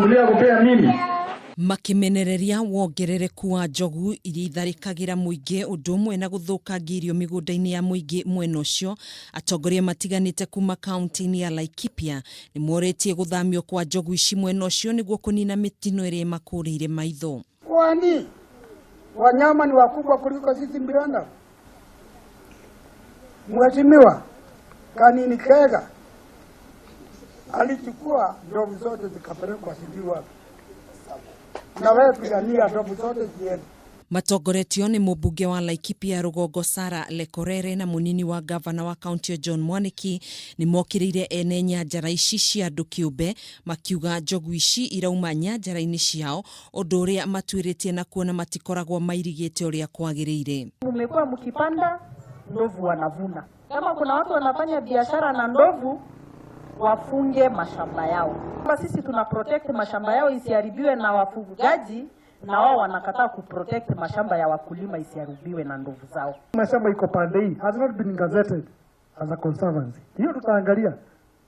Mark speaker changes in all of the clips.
Speaker 1: Mulia kupea mimi.
Speaker 2: Makimenereria wongerereku wa njogu iria tharikagira muingi udumwe na guthukangia irio migunda-ini ya muingi mwena ucio. Atongoria matiganite kuuma kaunti-ini ya Laikipia nimoritie guthamio kwa njogu ici mwena ucio niguo kunina mitino iria makurire maitho.
Speaker 3: Kwani wanyama ni wakubwa kuliko sisi binadamu? Mheshimiwa Kanini Kega alichukua ndovu zote zikapelekwa sidiwa. Na wewe pigania ndovu zote ziende.
Speaker 2: Matongoretio ni mubunge wa Laikipia Rugongo Sara Lekorere na munini wa gavana wa kaunti ya John Mwaniki ni mokiriire ene nyanjara ici cia andu kiumbe makiuga njogu ici irauma nyanjara-ini ciao undu uria matwiritie na kuona matikoragwo mairigite uria kwagiriire.
Speaker 4: Mmekuwa mkipanda ndovu wanavuna. Kama kuna watu wanafanya biashara na ndovu wafunge mashamba yao. Sisi tuna protect mashamba yao isiharibiwe na wafugaji, na wao wanakataa kuprotect mashamba ya wakulima isiharibiwe na ndovu zao.
Speaker 3: Mashamba iko pande hii has not been gazetted as a conservancy. Hiyo tutaangalia.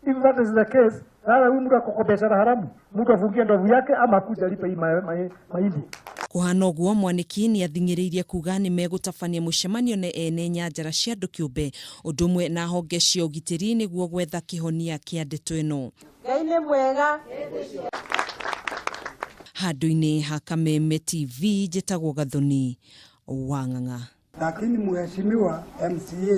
Speaker 3: If that is the case, huyu mtu ako kwa biashara haramu, mtu afungie ndovu yake ama kuja alipe hii mahindi.
Speaker 2: Kuhana uguo Mwaniki ni athingiriirie kuga ni megutabania mucemanio ne ene nyanjara cia andu kiumbe udumwe na honge cia ugitiri niguo gwetha kihonia kia ndeto ino.
Speaker 4: Ngai mwega.
Speaker 2: Handu-ini ha Kameme TV njitagwo Gathoni Wanganga.
Speaker 3: Lakini mheshimiwa MCA